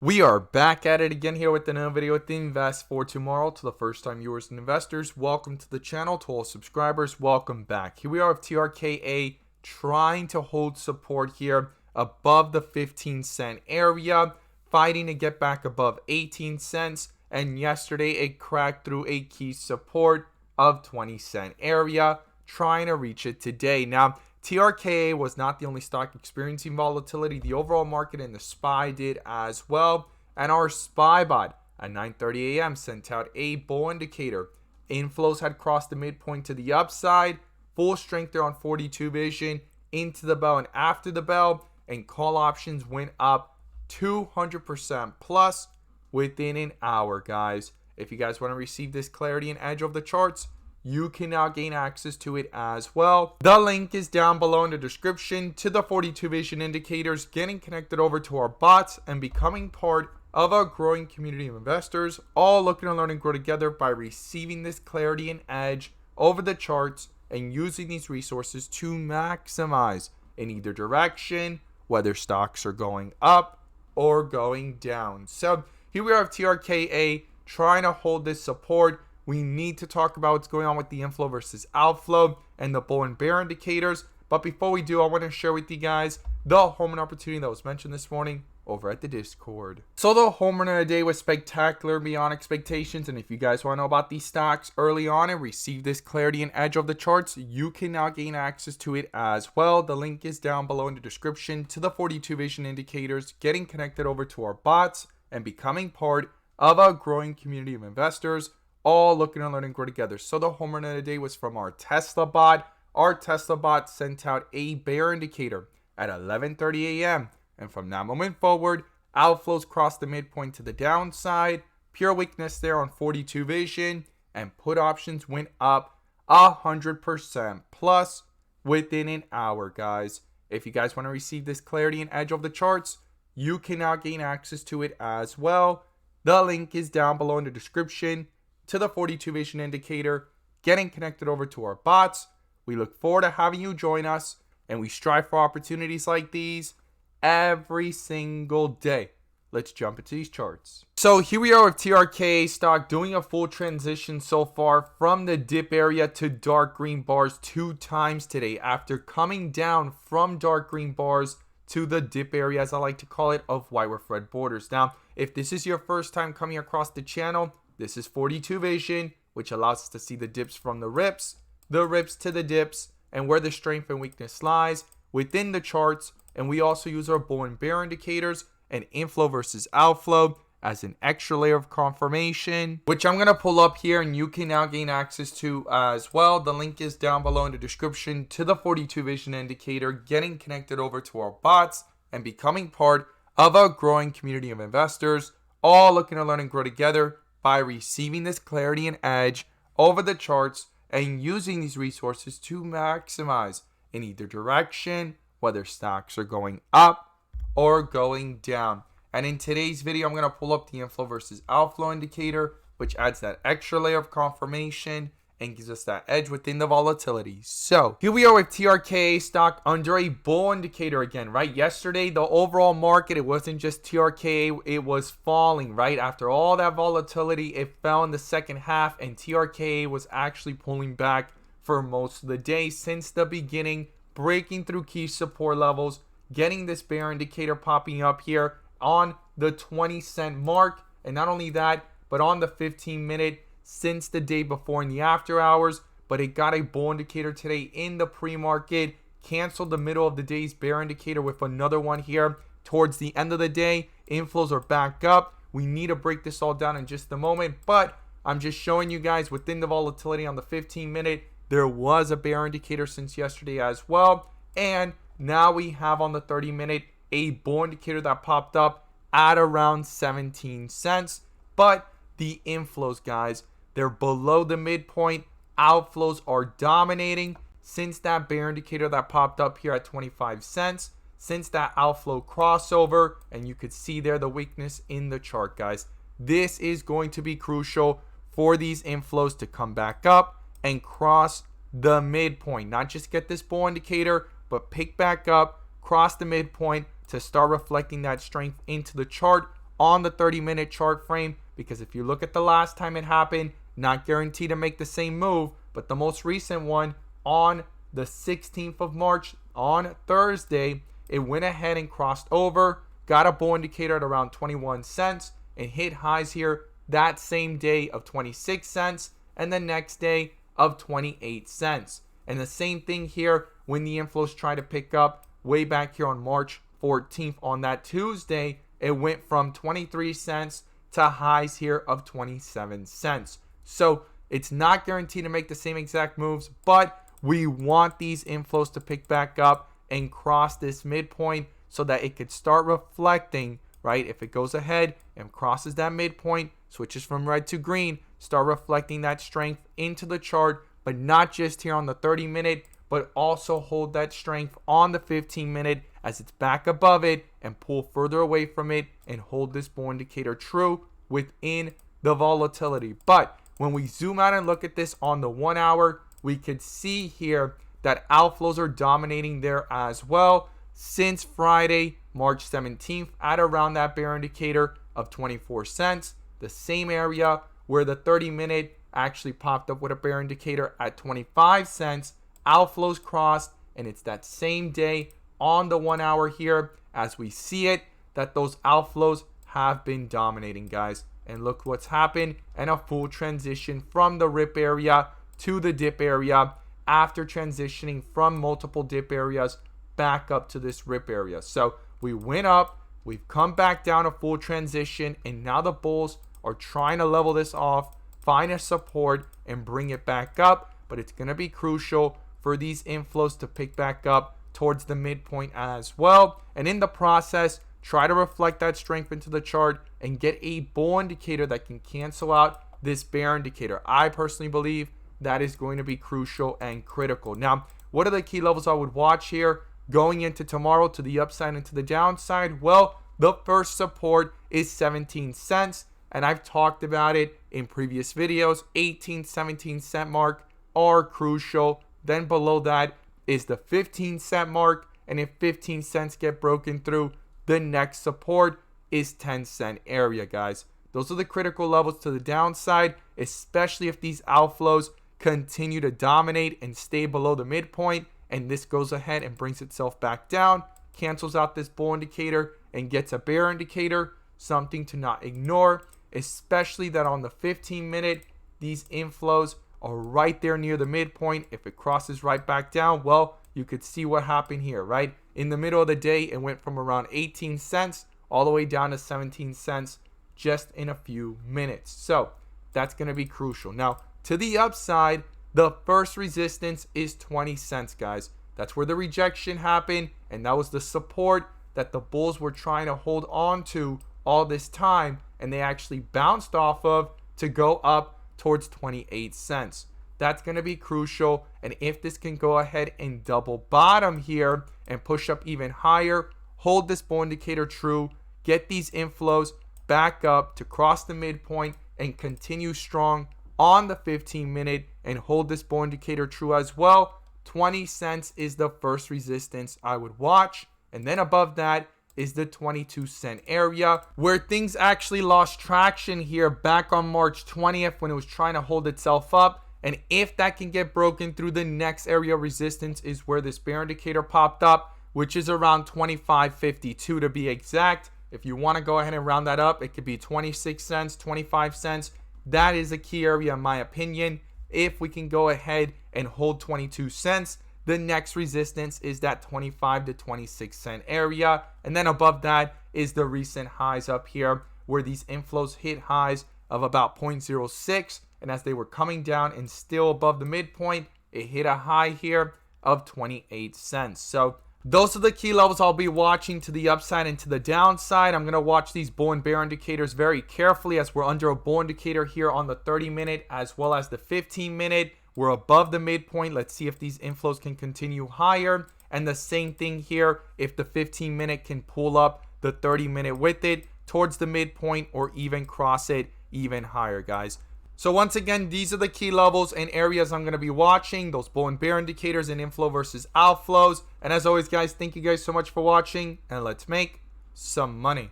We are back at it again here with another video with Invest for Tomorrow. To the first time viewers and investors, welcome to the channel. To all subscribers, welcome back. Here we are with TRKA trying to hold support here above the 15-cent area, fighting to get back above 18 cents. And yesterday it cracked through a key support of 20-cent area, trying to reach it today. Now, TRKA was not the only stock experiencing volatility. The overall market and the SPY did as well. And our SPY bot at 9:30 a.m. sent out a bull indicator. Inflows had crossed the midpoint to the upside. Full strength there on 42 vision into the bell and after the bell. And call options went up 200% plus within an hour, guys. If you guys want to receive this clarity and edge of the charts, you can now gain access to it as well. The link is down below in the description to the 42 vision indicators, getting connected over to our bots and becoming part of a growing community of investors, all looking to learn and grow together by receiving this clarity and edge over the charts and using these resources to maximize in either direction, whether stocks are going up or going down. So here we are with TRKA trying to hold this support. We need to talk about what's going on with the inflow versus outflow and the bull and bear indicators. But before we do, I want to share with you guys the home run opportunity that was mentioned this morning over at the Discord. So the home run of the day was spectacular beyond expectations. And if you guys want to know about these stocks early on and receive this clarity and edge of the charts, you can now gain access to it as well. The link is down below in the description to the 42 vision indicators, getting connected over to our bots and becoming part of a growing community of investors, all looking to learn and grow together. So the home run of the day was from our Tesla bot. Our Tesla bot sent out a bear indicator at 11:30 a.m. And from that moment forward, outflows crossed the midpoint to the downside. Pure weakness there on 42 vision. And put options went up 100% plus within an hour, guys. If you guys want to receive this clarity and edge of the charts, you can now gain access to it as well. The link is down below in the description to the 42 vision indicator, getting connected over to our bots. We look forward to having you join us, and we strive for opportunities like these every single day. Let's jump into these charts. So here we are with TRKA stock doing a full transition so far from the dip area to dark green bars 2 times today, after coming down from dark green bars to the dip area, as I like to call it, of white with red borders. Now, if this is your first time coming across the channel, this is 42 vision, which allows us to see the dips from the rips to the dips, and where the strength and weakness lies within the charts. And we also use our bull and bear indicators and inflow versus outflow as an extra layer of confirmation, which I'm going to pull up here and you can now gain access to as well. The link is down below in the description to the 42 vision indicator, getting connected over to our bots and becoming part of a growing community of investors, all looking to learn and grow together by receiving this clarity and edge over the charts and using these resources to maximize in either direction, whether stocks are going up or going down. And in today's video, I'm going to pull up the inflow versus outflow indicator, which adds that extra layer of confirmation and gives us that edge within the volatility. So here we are with TRKA stock under a bull indicator again, right? Yesterday, the overall market, it wasn't just TRKA, it was falling, right? After all that volatility, it fell in the second half, and TRKA was actually pulling back for most of the day since the beginning, breaking through key support levels, getting this bear indicator popping up here on the 20-cent mark. And not only that, but on the 15-minute since the day before in the after hours. But it got a bull indicator today in the pre-market, canceled the middle of the day's bear indicator with another one here towards the end of the day. Inflows are back up. We need to break this all down in just a moment, but I'm just showing you guys within the volatility on the 15-minute, there was a bear indicator since yesterday as well. And now we have on the 30-minute a bull indicator that popped up at around 17 cents. But the inflows, guys, they're below the midpoint. Outflows are dominating since that bear indicator that popped up here at 25 cents. Since that outflow crossover, and you could see there the weakness in the chart, guys. This is going to be crucial for these inflows to come back up and cross the midpoint. Not just get this bull indicator, but pick back up, cross the midpoint to start reflecting that strength into the chart on the 30-minute chart frame, because if you look at the last time it happened, not guaranteed to make the same move, but the most recent one on the 16th of March on Thursday, it went ahead and crossed over, got a bull indicator at around 21 cents and hit highs here that same day of 26 cents and the next day of 28 cents. And the same thing here when the inflows try to pick up way back here on March 14th on that Tuesday, it went from 23 cents to highs here of 27 cents. So it's not guaranteed to make the same exact moves, but we want these inflows to pick back up and cross this midpoint so that it could start reflecting, right? If it goes ahead and crosses that midpoint, switches from red to green, start reflecting that strength into the chart, but not just here on the 30-minute, but also hold that strength on the 15-minute as it's back above it and pull further away from it and hold this bull indicator true within the volatility. But when we zoom out and look at this on the 1 hour, we could see here that outflows are dominating there as well since Friday, March 17th at around that bear indicator of 24 cents, the same area where the 30-minute actually popped up with a bear indicator at 25 cents. Outflows crossed, and it's that same day on the 1 hour here as we see it that those outflows have been dominating, guys. And look what's happened, and a full transition from the rip area to the dip area after transitioning from multiple dip areas back up to this rip area. So we went up, we've come back down, a full transition, and now the bulls are trying to level this off, find a support and bring it back up. But it's going to be crucial for these inflows to pick back up towards the midpoint as well, and in the process try to reflect that strength into the chart and get a bull indicator that can cancel out this bear indicator. I personally believe that is going to be crucial and critical. Now, what are the key levels I would watch here going into tomorrow to the upside and to the downside? Well, the first support is 17 cents, and I've talked about it in previous videos. 18-17 cent mark are crucial. Then below that is the 15 cent mark, and if 15 cents get broken through, the next support is 10 cent area, guys. Those are the critical levels to the downside, especially if these outflows continue to dominate and stay below the midpoint, and this goes ahead and brings itself back down, cancels out this bull indicator and gets a bear indicator. Something to not ignore, especially that on the 15-minute, these inflows are right there near the midpoint. If it crosses right back down, well, you could see what happened here, right? In the middle of the day, it went from around 18 cents all the way down to 17 cents just in a few minutes. So that's going to be crucial. Now, to the upside, the first resistance is 20 cents, guys. That's where the rejection happened, and that was the support that the bulls were trying to hold on to all this time, and they actually bounced off of to go up towards 28 cents. That's going to be crucial, and if this can go ahead and double bottom here and push up even higher, hold this bull indicator true, get these inflows back up to cross the midpoint and continue strong on the 15-minute and hold this bull indicator true as well, 20 cents is the first resistance I would watch. And then above that is the 22 cent area, where things actually lost traction here back on March 20th when it was trying to hold itself up. And if that can get broken through, the next area of resistance is where this bear indicator popped up, which is around 25.52 to be exact. If you want to go ahead and round that up, it could be 26 cents, 25 cents. That is a key area in my opinion. If we can go ahead and hold 22 cents, the next resistance is that 25 to 26 cent area. And then above that is the recent highs up here, where these inflows hit highs of about 0.06. And as they were coming down and still above the midpoint, it hit a high here of 28 cents. So those are the key levels I'll be watching to the upside and to the downside. I'm going to watch these bull and bear indicators very carefully, as we're under a bull indicator here on the 30-minute as well as the 15-minute. We're above the midpoint. Let's see if these inflows can continue higher. And the same thing here, if the 15-minute can pull up the 30-minute with it towards the midpoint or even cross it even higher, guys. So once again, these are the key levels and areas I'm going to be watching, those bull and bear indicators and inflow versus outflows. And as always, guys, thank you guys so much for watching, and let's make some money.